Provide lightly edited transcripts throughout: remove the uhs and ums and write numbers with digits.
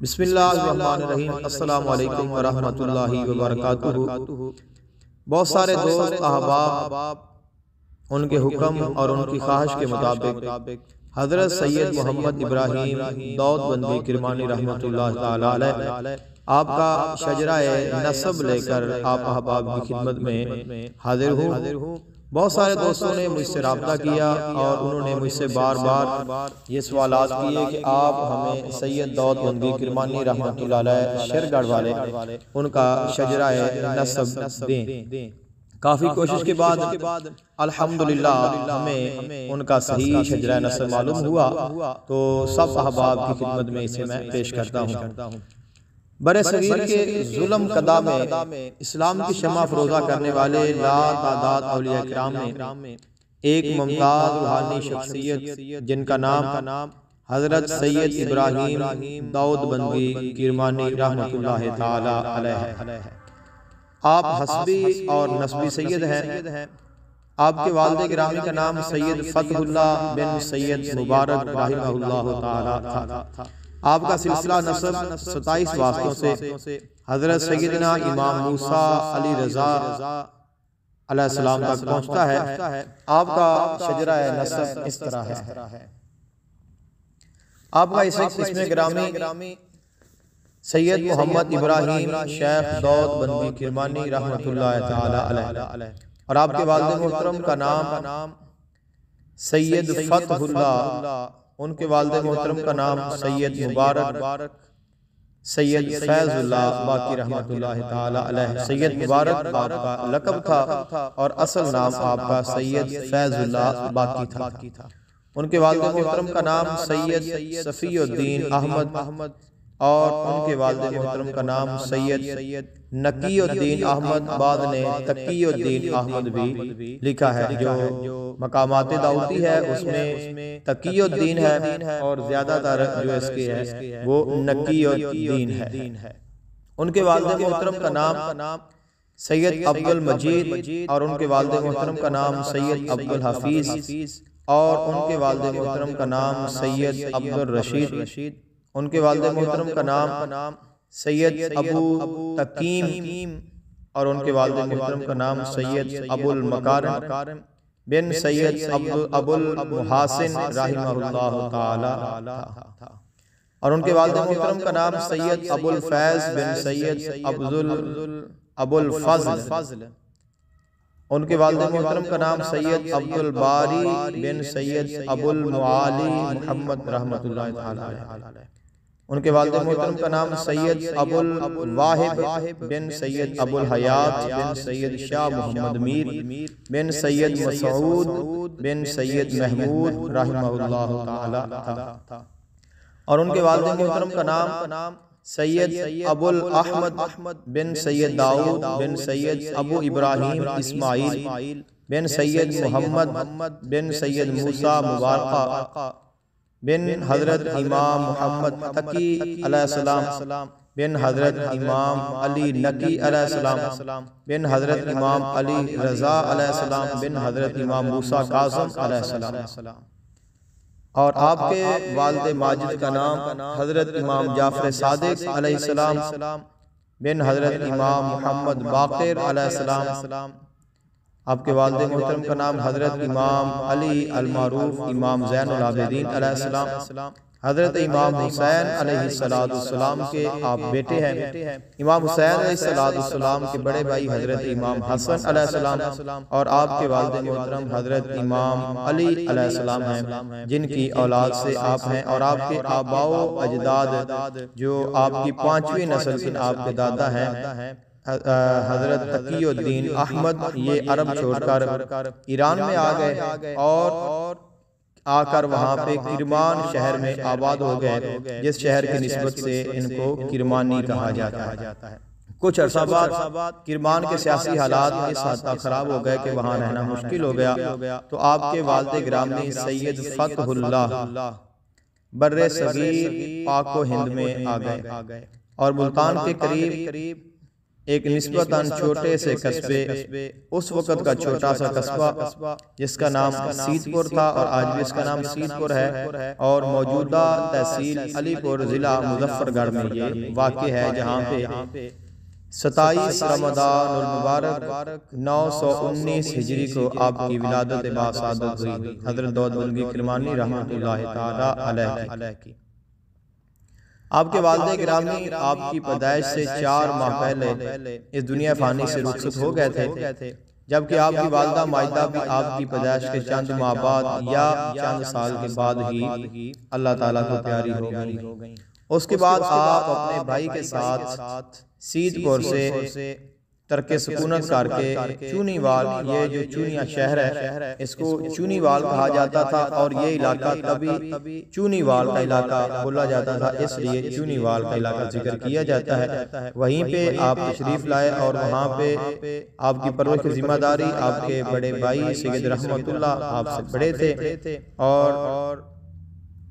بسم اللہ الرحمن الرحیم۔ السلام علیکم ورحمۃ اللہ وبرکاتہ۔ بہت سارے دوست احباب ان کے حکم اور ان کی خواہش کے مطابق حضرت سید محمد ابراہیم داؤد بندی کرمانی رحمۃ اللہ تعالی علیہ آپ کا شجرہ نسب لے کر آپ احباب کی خدمت میں حاضر ہوں۔ بہت سارے دوستوں نے مجھ سے رابطہ کیا اور انہوں نے مجھ سے بار بار یہ سوالات کیے کہ آپ ہمیں سید داؤد بندی کرمانی رحمۃ اللہ علیہ شیرگڑھ والے ان کا شجرہ نسب دیں۔ کافی کوشش کے بعد الحمدللہ ہمیں ان کا صحیح شجرہ نسب معلوم ہوا، تو سب احباب کی خدمت میں اسے میں پیش کرتا ہوں۔ برے صغیر کے ظلم قضا میں اسلام کی شمع فروزہ کرنے والے لا تعداد اولیاء کرام میں ایک ممتاز روحانی شخصیت جن کا نام حضرت سید ابراہیم داؤد بندی کرمانی رحمۃ اللہ تعالی علیہ ہے۔ آپ حسبی اور نسبی سید ہیں۔ آپ کے والد گرامی کا نام سید فتح اللہ بن سید مبارک رحمہ اللہ تعالی تھا۔ آپ کا سلسلہ نسب 27 واسطوں سے حضرت سیدنا امام موسیٰ علی رضا علیہ السلام تک پہنچتا ہے۔ آپ کا شجرہ نسب اس طرح ہے۔ آپ کا اسم گرامی سید محمد ابراہیم شیخ داؤد بندی کرمانی رحمۃ اللہ تعالی علیہ، اور آپ کے والد محترم کا نام سید فتح اللہ، ان کے والد محترم کا نام سید مبارک سید فیض اللہ باقی رحمۃ اللہ تعالی علیہ۔ سید مبارک آپ کا لقب تھا اور اصل نام آپ کا سید فیض اللہ باقی تھا۔ ان کے والد محترم کا نام سید صفی الدین احمد اور ان کے والد محترم کا نام سید نقی الدین احمد، بعد نے تقی الدین احمد بھی لکھا ہے۔ جو مقامات داؤدی ہے اس میں تقی الدین ہے اور زیادہ تر جو اس کے ہے وہ نقی الدین ہے۔ ان کے والد محترم کا نام سید عبد المجید اور ان کے والد محترم کا نام سید عبد الحفیظ اور ان کے والد محترم کا نام سید عبد الرشید، ان کے والد محترم کا نام سید ابو تقیم اور ان کے والد محترم کا نام سید ابو المکارم بن سید ابو المحاسن رحمہ اللہ تعالی تھا، اور ان کے والد محترم کا نام سید ابو الفیض بن سید ابو الفضل، ان کے والد محترم کا نام سید عبد الباری بن سید ابو المعالی محمد رحمۃ اللہ تعالی علیہ، ان کے والد محترم کا نام سید ابو الواہب بن سید ابو الحیات بن سید شاہ محمد میر بن سید مسعود بن سید محمود رحمہ اللہ تعالی تھا، اور ان کے والد محترم کا نام سید ابو الاحمد بن سید داؤد بن سید ابو ابراہیم اسماعیل بن سید محمد بن سید موسیٰ مبارکہ بن حضرت امام محمد تقی علیہ السلام بن حضرت امام علی نقی علیہ السلام بن حضرت امام علی رضا علیہ السلام بن حضرت امام موسیٰ کاظم علیہ السلام، اور آپ کے والد ماجد کا نام حضرت امام جعفر صادق علیہ السلام بن حضرت امام محمد باقر علیہ السلام، آپ کے والد محترم کا نام حضرت امام علی المعروف امام زین العابدین علیہ السلام، حضرت امام حسین علیہ السلام کے آپ بیٹے ہیں، امام حسین علیہ السلام کے بڑے بھائی حضرت امام حسن علیہ السلام، اور آپ کے والد محترم حضرت امام علی علیہ السلام ہیں جن کی اولاد سے آپ ہیں، اور آپ کے آباء و اجداد جو آپ کی 5ویں نسل کے آپ کے دادا ہیں حضرت تقی الدین احمد، یہ عرب چھوڑ کر ایران میں آ گئے اور آ کر وہاں پہ کرمان شہر میں آباد ہو گئے، جس شہر کی نسبت سے ان کو کرمانی کہا جاتا ہے۔ کچھ عرصہ بعد کرمان کے سیاسی حالات اس حد تک خراب ہو گئے کہ وہاں رہنا مشکل ہو گیا، تو آپ کے والد گرامی سید فتح اللہ بر صغیر پاک و ہند میں آ گئے اور ملتان کے قریب ایک نسبتاً چھوٹے سے قصبے، اس وقت کا چھوٹا سا قصبہ جس کا نام سید پور تھا اور آج بھی اس کا نام سید پور ہے، اور موجودہ تحصیل علی پور ضلع مظفر گڑھ میں یہ واقع ہے، جہاں پہ 27 رمضان المبارک 919 ہجری کو آپ کی ولادت باسعادت ہوئی، حضرت داؤد بندگی کرمانی رحمۃ اللہ تعالی علیہ کی۔ آپ کے والد گرامی آپ کی پیدائش سے 4 ماہ پہلے اس دنیا فانی سے رخصت ہو گئے تھے، جبکہ آپ کی والدہ مائدہ بھی آپ کی پیدائش کے چند ماہ بعد یا چند سال کے بعد ہی اللہ تعالیٰ کو پیاری ہو گئی۔ اس کے بعد آپ اپنے بھائی کے ساتھ سید پور سے ترک سکونت کر کے چونی وال، یہ جو چونیا شہر ہے اس کو چونی وال کہا جاتا تھا، اور یہ علاقہ تبھی چونی وال کا علاقہ بولا جاتا تھا، اس لیے چونی وال کا علاقہ ذکر کیا جاتا ہے۔ وہیں پہ آپ تشریف لائے اور وہاں پہ آپ کی پرورش کی ذمہ داری آپ کے بڑے بھائی سید رحمت اللہ آپ سے بڑے تھے، اور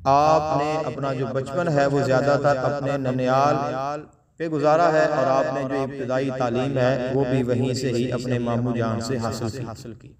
آپ نے اپنا جو بچپن ہے وہ زیادہ تر اپنے ننیال پہ گزارا ہے، اور آپ نے جو ابتدائی تعلیم ہے وہ بھی وہیں سے ہی اپنے ماموں جان سے حاصل کی۔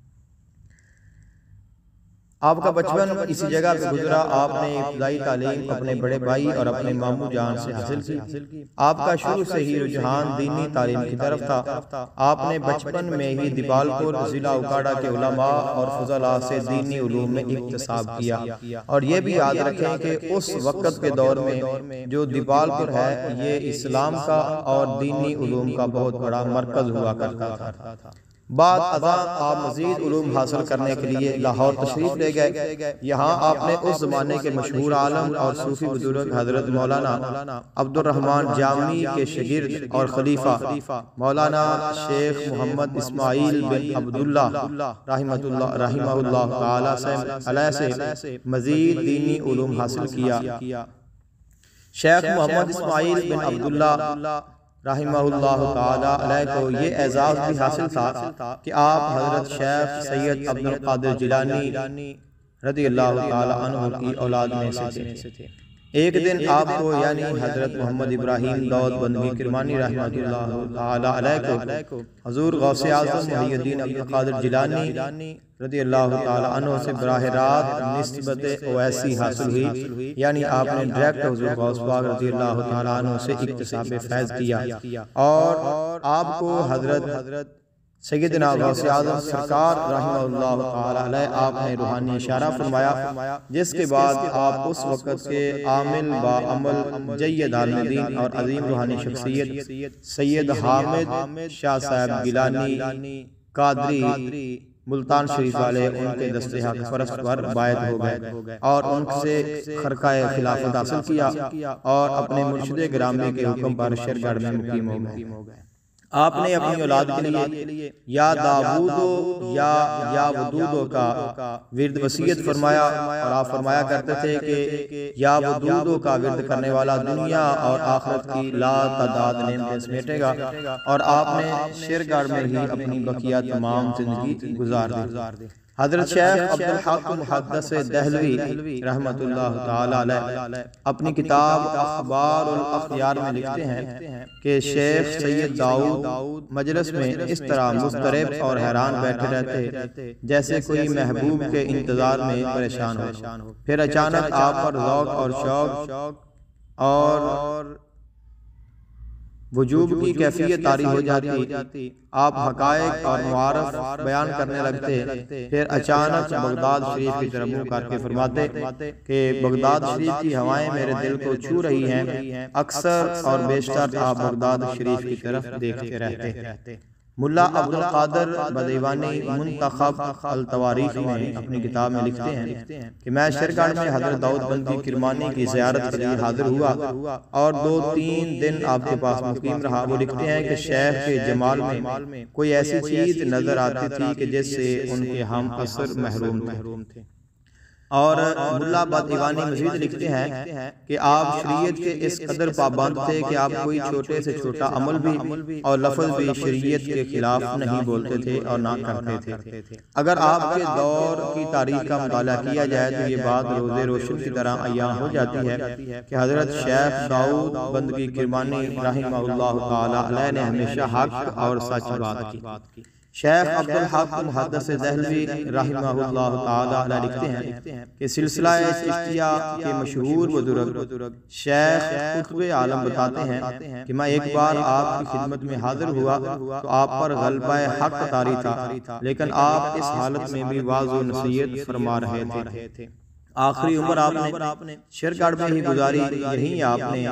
آپ کا بچپن اسی جگہ پہ گزرا، آپ نے ابتدائی تعلیم اپنے بڑے بھائی اور اپنے ماموں جان سے حاصل کی۔ آپ کا شروع سے ہی رجحان دینی تعلیم کی طرف تھا۔ آپ نے بچپن میں ہی دیپال پور ضلع اکاڑا کے علماء اور فضلاء سے دینی علوم میں اکتساب کیا، اور یہ بھی یاد رکھیں کہ اس وقت کے دور میں جو دیپال پور ہے یہ اسلام کا اور دینی علوم کا بہت بڑا مرکز ہوا کرتا تھا۔ بعد ازاں آپ مزید علوم حاصل کرنے کے لیے لاہور تشریف لے گئے۔ یہاں آپ نے اس زمانے کے مشہور عالم اور صوفی بزرگ حضرت مولانا عبد الرحمن جامی کے شاگرد اور خلیفہ مولانا شیخ محمد اسماعیل بن عبداللہ رحمہ اللہ تعالی سے مزید دینی علوم حاصل کیا۔ شیخ محمد اسماعیل بن عبداللہ رحمہ اللہ تعالی علیہ کو یہ اعزاز بھی حاصل تھا کہ آپ حضرت شیخ سید عبد القادر جیلانی رضی اللہ تعالی عنہ کی اولاد میں سے تھے۔ ایک دن آپ کو یعنی حضرت محمد ابراہیم داؤد بندگی کرمانی رحمۃ اللہ تعالی علیہ کو حضور غوث اعظم محی الدین عبد القادر جیلانی رضی اللہ تعالی عنہ سے براہ راست نسبت اویسی حاصل ہوئی، یعنی آپ نے ڈائریکٹ حضور غوث پاک رضی اللہ تعالی عنہ سے اکتساب فیض کیا، اور آپ کو حضرت سیدنا غوث اعظم سرکار رحمہ اللہ تعالی علیہ آپ نے روحانی اشارہ فرمایا، جس کے بعد آپ اس وقت کے عامل با عمل جید عالم دین اور عظیم روحانی شخصیت سید حامد شاہ صاحب گیلانی قادری ملتان شریف والے ان کے دست حق پرست پر بائعت ہو گئے، اور ان سے خرقہ خلافت حاصل کیا، اور اپنے مرشد گرامی کے حکم پر شیرگڑھ میں مقیم ہو گئے۔ آپ نے اپنی اولاد کے لیے یا داودو یا ودودو کا ورد وصیت فرمایا، اور آپ فرمایا کرتے تھے کہ یا ودودو کا ورد کرنے والا دنیا اور آخرت کی لا تعداد نعمتیں سمیٹے گا، اور آپ نے شیرگڑھ میں ہی اپنی بقیہ تمام زندگی گزار دی۔ حضرت شیخ عبدالحق محدث دہلوی رحمۃ اللہ تعالی علیہ اپنی کتاب اخبار الاخیار میں لکھتے ہیں کہ شیخ سید داؤد مجلس میں اس طرح مضطرب اور حیران بیٹھے رہتے جیسے کوئی محبوب کے انتظار میں پریشان ہو، پھر اچانک آپ پر ذوق اور شوق اور وجوب کی کیفیت طاری ہو جاتی، آپ حقائق اور معارف بیان کرنے لگتے، پھر اچانک بغداد شریف کی طرف منہ کر کے فرماتے کہ بغداد شریف کی ہوائیں میرے دل کو چھو رہی ہیں، اکثر اور بیشتر آپ بغداد شریف کی طرف دیکھتے رہتے۔ ملا عبد القادر بدیوانی منتخب التواریخ میں اپنی کتاب میں لکھتے ہیں کہ میں شیرگڑھ میں حضرت داؤد بندگی کرمانی کی زیارت کے لیے حاضر ہوا اور 2-3 دن آپ کے پاس مقیم رہا۔ وہ لکھتے ہیں کہ شیخ کے جمال میں کوئی ایسی چیز نظر آتی تھی کہ جس سے ان کے ہم عصر محروم تھے۔ اور ملا بدعوانی مزید لکھتے ہیں کہ آپ شریعت کے اس قدر پابند تھے کہ آپ کوئی چھوٹے سے چھوٹا عمل بھی اور لفظ بھی شریعت کے خلاف نہیں بولتے تھے اور نہ کرتے تھے۔ اگر آپ کے دور کی تاریخ کا مطالعہ کیا جائے تو یہ بات روز روشن کی طرح عیاں ہو جاتی ہے کہ حضرت شیخ داؤد بندگی کرمانی رحمہ اللہ تعالی علیہ نے ہمیشہ حق اور سچ بات کی۔ شیخ عبدالحق محدث دہلوی رحمہ اللہ تعالی علیہ لکھتے ہیں کہ سلسلہ چشتیہ کے مشہور بزرگ شیخ قطب عالم بتاتے ہیں کہ میں ایک بار آپ کی خدمت میں حاضر ہوا تو آپ پر غلبہ حق طاری تھا، لیکن آپ اس حالت میں بھی واعظ و نصیحت فرما رہے تھے۔ آخری عمر آپ نے شیرگڑھ میں ہی گزاری، یہیں آپ نے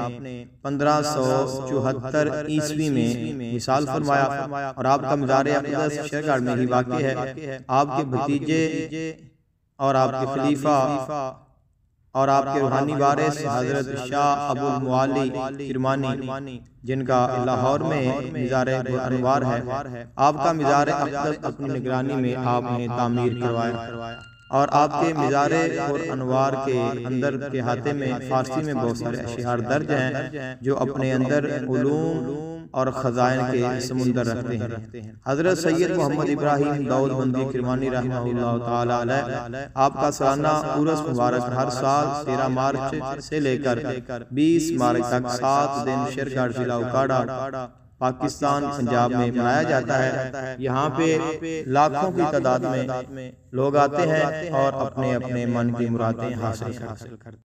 1574 عیسوی میں وصال فرمایا اور آپ کا مزار اقدس شیرگڑھ میں ہی واقع ہے۔ آپ کے بھتیجے اور آپ کے خلیفہ اور آپ کے روحانی وارث حضرت شاہ ابو المعالی کرمانی جن کا لاہور میں مزار انوار ہے، آپ کا مزار اقدس اپنی نگرانی میں آپ نے تعمیر کروایا اور آپ کے مزار اور انوار کے اندر کے احاطے میں فارسی میں بہت سارے اشعار درج ہیں جو اپنے اندر علوم اور خزائن کے سمندر رکھتے ہیں۔ حضرت سید محمد ابراہیم داؤد بندی کرمانی رحمہ اللہ تعالی علیہ آپ کا سالانہ عرس مبارک ہر سال 13 مارچ سے لے کر 20 مارچ تک 7 دن شیرگڑھ ضلع اکاڑا پاکستان پنجاب میں منایا جاتا ہے۔ یہاں پہ لاکھوں کی تعداد میں لوگ آتے ہیں اور اپنے اپنے من کی مرادیں حاصل کرتے ہیں۔